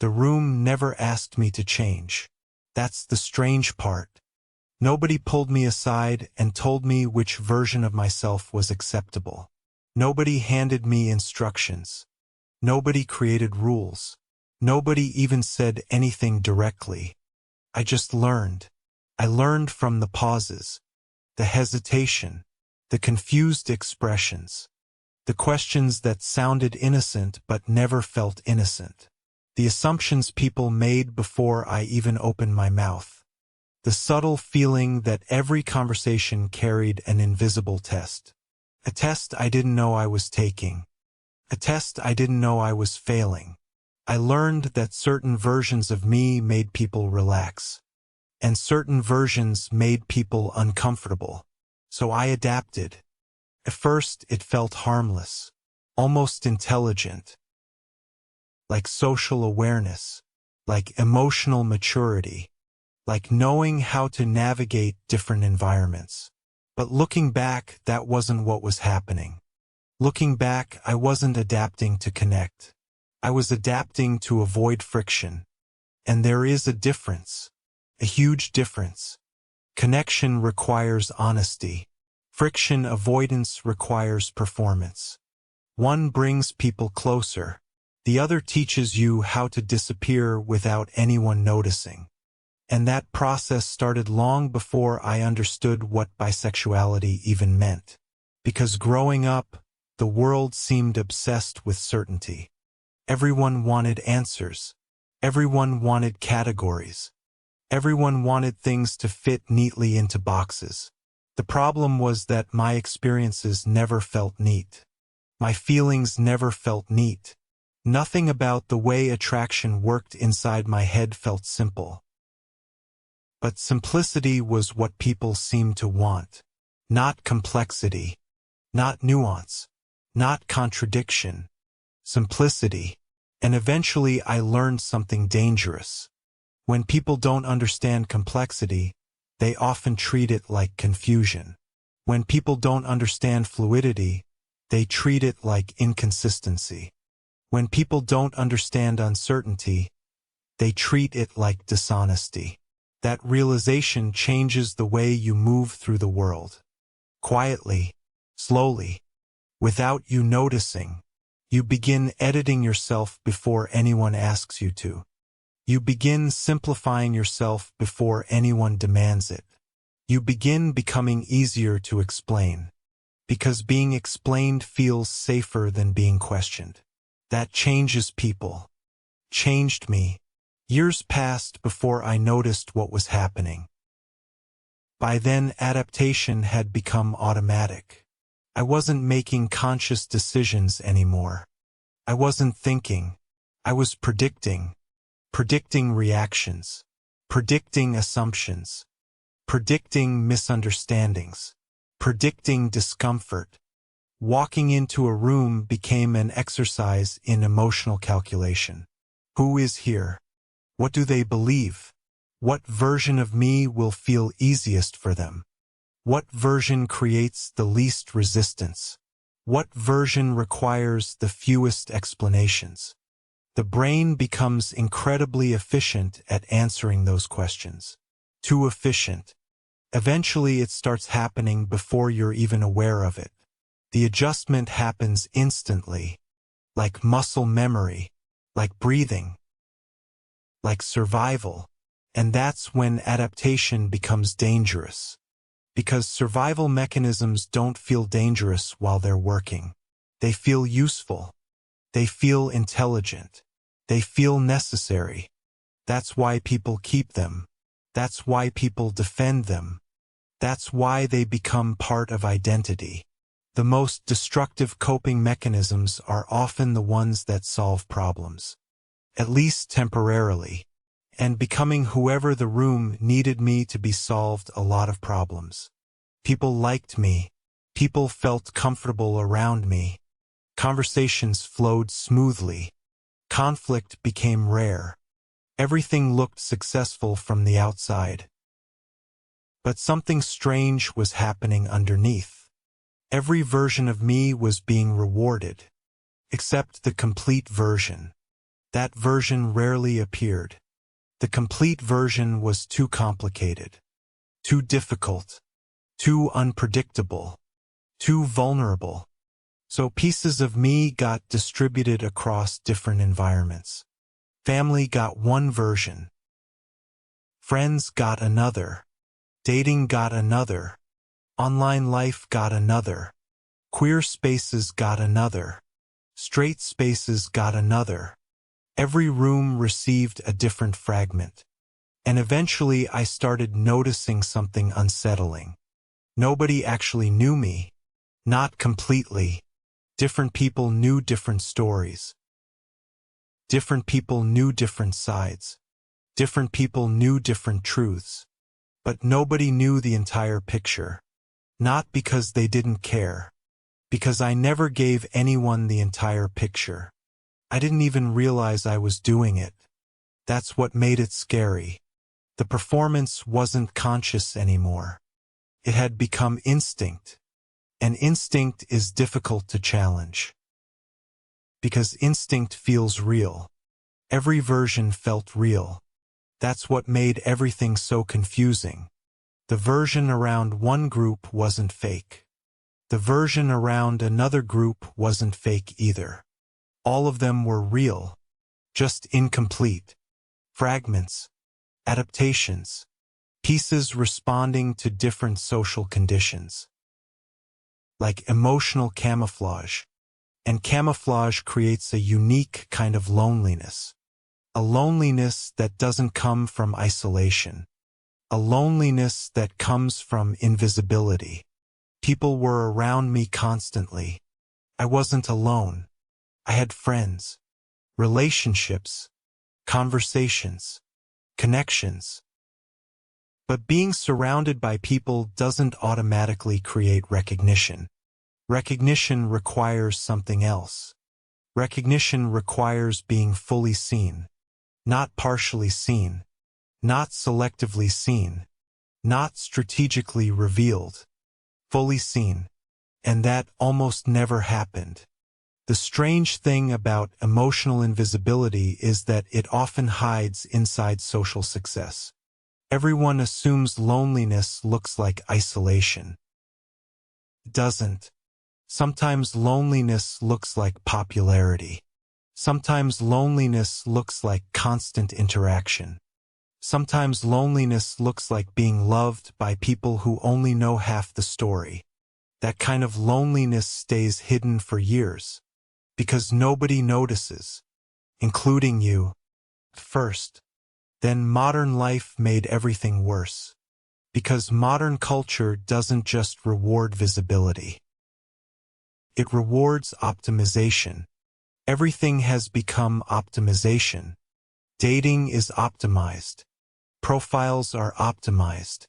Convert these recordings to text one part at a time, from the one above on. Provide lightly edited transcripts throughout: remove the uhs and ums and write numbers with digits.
The room never asked me to change. That's the strange part. Nobody pulled me aside and told me which version of myself was acceptable. Nobody handed me instructions. Nobody created rules. Nobody even said anything directly. I just learned. I learned from the pauses, the hesitation, the confused expressions, the questions that sounded innocent but never felt innocent, the assumptions people made before I even opened my mouth, the subtle feeling that every conversation carried an invisible test, a test I didn't know I was taking, a test I didn't know I was failing. I learned that certain versions of me made people relax, and certain versions made people uncomfortable. So I adapted. At first, it felt harmless, almost intelligent, like social awareness, like emotional maturity, like knowing how to navigate different environments. But looking back, that wasn't what was happening. Looking back, I wasn't adapting to connect. I was adapting to avoid friction. And there is a difference, a huge difference. Connection requires honesty. Friction avoidance requires performance. One brings people closer. The other teaches you how to disappear without anyone noticing. And that process started long before I understood what bisexuality even meant. Because growing up, the world seemed obsessed with certainty. Everyone wanted answers. Everyone wanted categories. Everyone wanted things to fit neatly into boxes. The problem was that my experiences never felt neat. My feelings never felt neat. Nothing about the way attraction worked inside my head felt simple. But simplicity was what people seemed to want. Not complexity. Not nuance. Not contradiction. Simplicity. And eventually I learned something dangerous. When people don't understand complexity, they often treat it like confusion. When people don't understand fluidity, they treat it like inconsistency. When people don't understand uncertainty, they treat it like dishonesty. That realization changes the way you move through the world. Quietly, slowly, without you noticing, you begin editing yourself before anyone asks you to. You begin simplifying yourself before anyone demands it. You begin becoming easier to explain, because being explained feels safer than being questioned. That changes people. Changed me. Years passed before I noticed what was happening. By then, adaptation had become automatic. I wasn't making conscious decisions anymore. I wasn't thinking. I was predicting. Predicting reactions. Predicting assumptions. Predicting misunderstandings. Predicting discomfort. Walking into a room became an exercise in emotional calculation. Who is here? What do they believe? What version of me will feel easiest for them? What version creates the least resistance? What version requires the fewest explanations? The brain becomes incredibly efficient at answering those questions. Too efficient. Eventually it starts happening before you're even aware of it. The adjustment happens instantly, like muscle memory, like breathing, like survival. And that's when adaptation becomes dangerous. Because survival mechanisms don't feel dangerous while they're working. They feel useful. They feel intelligent. They feel necessary. That's why people keep them. That's why people defend them. That's why they become part of identity. The most destructive coping mechanisms are often the ones that solve problems. At least temporarily. And becoming whoever the room needed me to be solved a lot of problems. People liked me. People felt comfortable around me. Conversations flowed smoothly. Conflict became rare. Everything looked successful from the outside. But something strange was happening underneath. Every version of me was being rewarded. Except the complete version. That version rarely appeared. The complete version was too complicated, too difficult, too unpredictable, too vulnerable. So pieces of me got distributed across different environments. Family got one version. Friends got another. Dating got another. Online life got another. Queer spaces got another. Straight spaces got another. Every room received a different fragment. And eventually I started noticing something unsettling. Nobody actually knew me. Not completely. Different people knew different stories. Different people knew different sides. Different people knew different truths. But nobody knew the entire picture. Not because they didn't care. Because I never gave anyone the entire picture. I didn't even realize I was doing it. That's what made it scary. The performance wasn't conscious anymore. It had become instinct. And instinct is difficult to challenge. Because instinct feels real. Every version felt real. That's what made everything so confusing. The version around one group wasn't fake. The version around another group wasn't fake either. All of them were real, just incomplete. Fragments, adaptations, pieces responding to different social conditions. Like emotional camouflage. And camouflage creates a unique kind of loneliness. A loneliness that doesn't come from isolation. A loneliness that comes from invisibility. People were around me constantly. I wasn't alone. I had friends, relationships, conversations, connections. But being surrounded by people doesn't automatically create recognition. Recognition requires something else. Recognition requires being fully seen. Not partially seen, not selectively seen, not strategically revealed, fully seen. And that almost never happened. The strange thing about emotional invisibility is that it often hides inside social success. Everyone assumes loneliness looks like isolation. It doesn't. Sometimes loneliness looks like popularity. Sometimes loneliness looks like constant interaction. Sometimes loneliness looks like being loved by people who only know half the story. That kind of loneliness stays hidden for years. Because nobody notices, including you. First. Then modern life made everything worse. Because modern culture doesn't just reward visibility. It rewards optimization. Everything has become optimization. Dating is optimized. Profiles are optimized.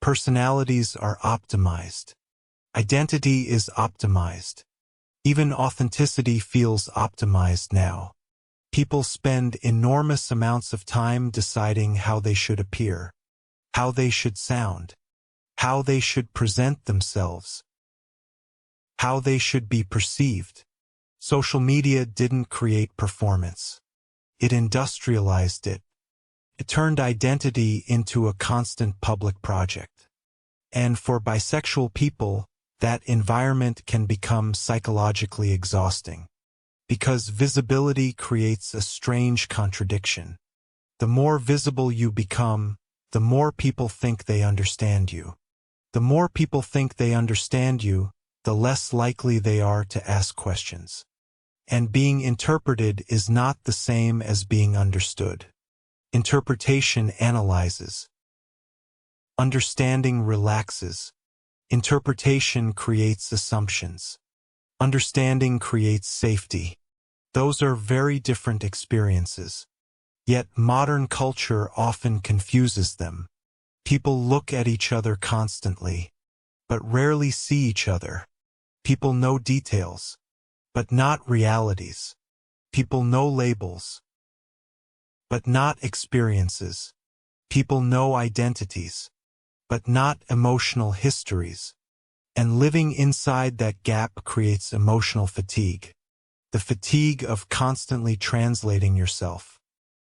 Personalities are optimized. Identity is optimized. Even authenticity feels optimized now. People spend enormous amounts of time deciding how they should appear, how they should sound, how they should present themselves, how they should be perceived. Social media didn't create performance. It industrialized it. It turned identity into a constant public project. And for bisexual people, that environment can become psychologically exhausting. Because visibility creates a strange contradiction. The more visible you become, the more people think they understand you. The more people think they understand you, the less likely they are to ask questions. And being interpreted is not the same as being understood. Interpretation analyzes. Understanding relaxes. Interpretation creates assumptions. Understanding creates safety. Those are very different experiences. Yet modern culture often confuses them. People look at each other constantly, but rarely see each other. People know details, but not realities. People know labels, but not experiences. People know identities, but not emotional histories. And living inside that gap creates emotional fatigue. The fatigue of constantly translating yourself.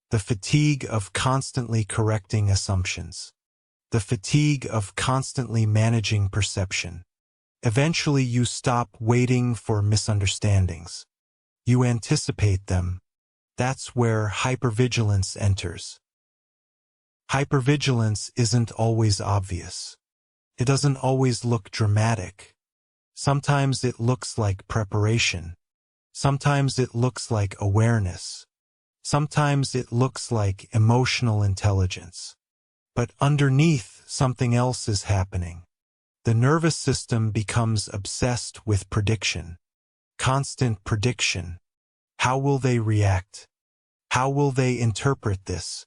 The fatigue of constantly correcting assumptions. The fatigue of constantly managing perception. Eventually you stop waiting for misunderstandings. You anticipate them. That's where hypervigilance enters. Hypervigilance isn't always obvious. It doesn't always look dramatic. Sometimes it looks like preparation. Sometimes it looks like awareness. Sometimes it looks like emotional intelligence. But underneath, something else is happening. The nervous system becomes obsessed with prediction. Constant prediction. How will they react? How will they interpret this?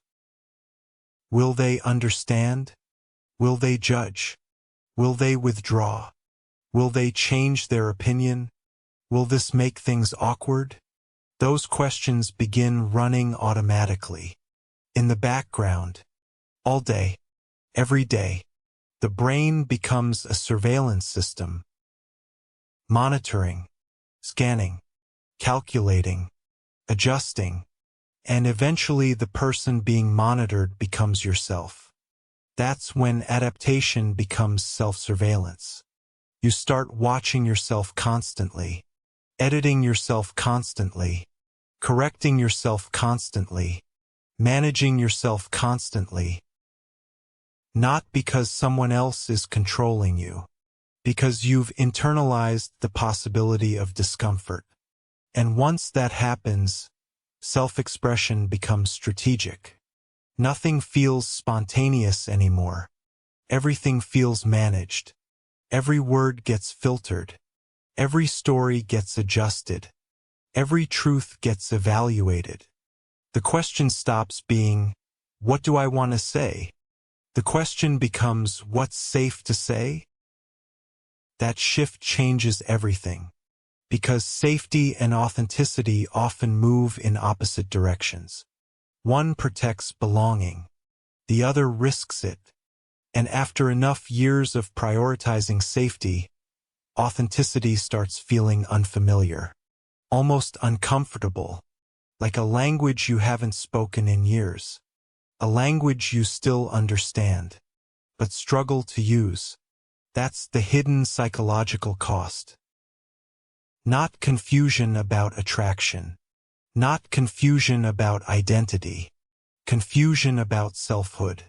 Will they understand? Will they judge? Will they withdraw? Will they change their opinion? Will this make things awkward? Those questions begin running automatically. In the background. All day. Every day. The brain becomes a surveillance system. Monitoring. Scanning. Calculating. Adjusting. And eventually the person being monitored becomes yourself. That's when adaptation becomes self-surveillance. You start watching yourself constantly, editing yourself constantly, correcting yourself constantly, managing yourself constantly. Not because someone else is controlling you, because you've internalized the possibility of discomfort. And once that happens, self-expression becomes strategic. Nothing feels spontaneous anymore. Everything feels managed. Every word gets filtered. Every story gets adjusted. Every truth gets evaluated. The question stops being, what do I want to say? The question becomes, what's safe to say? That shift changes everything. Because safety and authenticity often move in opposite directions. One protects belonging. The other risks it. And after enough years of prioritizing safety, authenticity starts feeling unfamiliar. Almost uncomfortable. Like a language you haven't spoken in years. A language you still understand, but struggle to use. That's the hidden psychological cost. Not confusion about attraction. Not confusion about identity. Confusion about selfhood.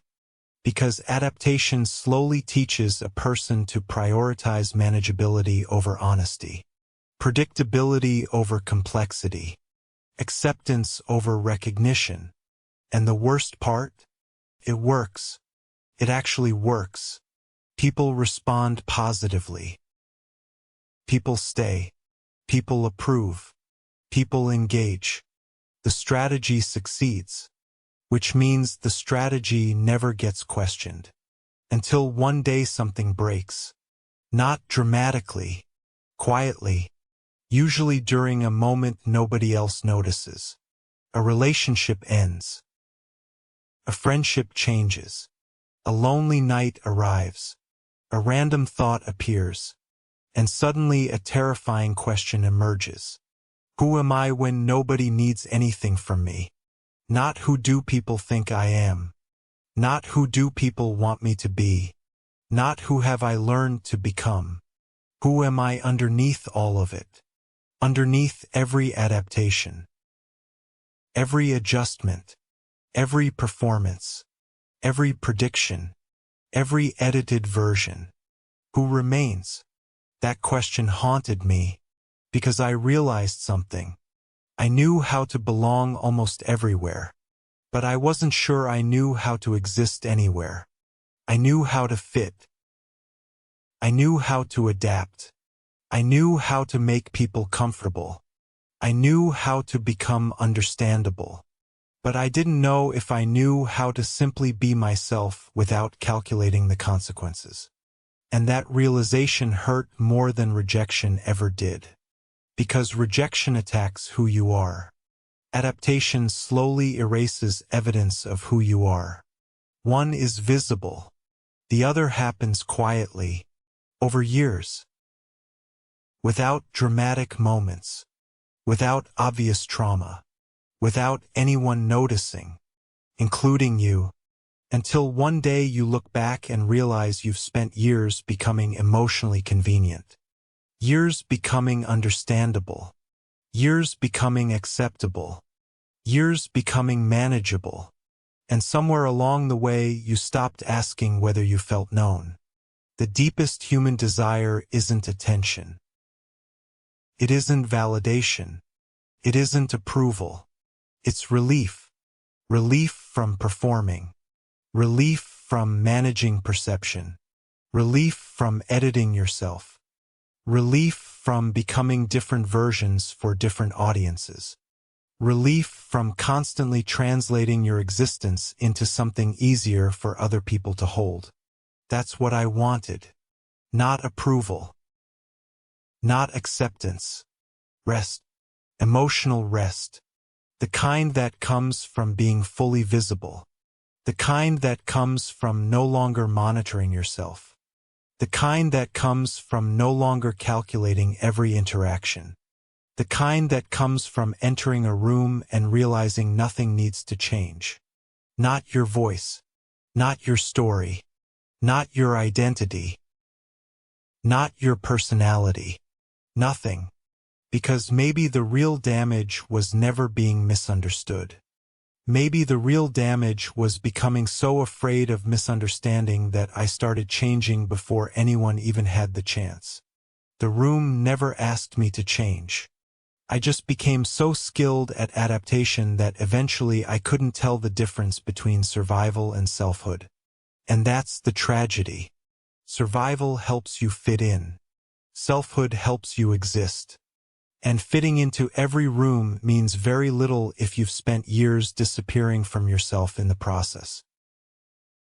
Because adaptation slowly teaches a person to prioritize manageability over honesty. Predictability over complexity. Acceptance over recognition. And the worst part? It works. It actually works. People respond positively. People stay. People approve. People engage. The strategy succeeds, which means the strategy never gets questioned. Until one day something breaks. Not dramatically, quietly, usually during a moment nobody else notices. A relationship ends. A friendship changes. A lonely night arrives. A random thought appears. And suddenly a terrifying question emerges. Who am I when nobody needs anything from me? Not who do people think I am. Not who do people want me to be. Not who have I learned to become. Who am I underneath all of it? Underneath every adaptation. Every adjustment. Every performance. Every prediction. Every edited version. Who remains? That question haunted me. Because I realized something. I knew how to belong almost everywhere. But I wasn't sure I knew how to exist anywhere. I knew how to fit. I knew how to adapt. I knew how to make people comfortable. I knew how to become understandable. But I didn't know if I knew how to simply be myself without calculating the consequences. And that realization hurt more than rejection ever did. Because rejection attacks who you are. Adaptation slowly erases evidence of who you are. One is visible. The other happens quietly, over years. Without dramatic moments. without obvious trauma, without anyone noticing, including you, until one day you look back and realize you've spent years becoming emotionally convenient, years becoming understandable, years becoming acceptable, years becoming manageable, and somewhere along the way you stopped asking whether you felt known. The deepest human desire isn't attention. It isn't validation. It isn't approval. It's relief. Relief from performing. Relief from managing perception. Relief from editing yourself. Relief from becoming different versions for different audiences. Relief from constantly translating your existence into something easier for other people to hold. That's what I wanted. Not approval. Not acceptance. Rest. Emotional rest. The kind that comes from being fully visible. The kind that comes from no longer monitoring yourself. The kind that comes from no longer calculating every interaction. The kind that comes from entering a room and realizing nothing needs to change. Not your voice. Not your story. Not your identity. Not your personality. Nothing. Because maybe the real damage was never being misunderstood. Maybe the real damage was becoming so afraid of misunderstanding that I started changing before anyone even had the chance. The room never asked me to change. I just became so skilled at adaptation that eventually I couldn't tell the difference between survival and selfhood. And that's the tragedy. Survival helps you fit in. Selfhood helps you exist. And fitting into every room means very little if you've spent years disappearing from yourself in the process.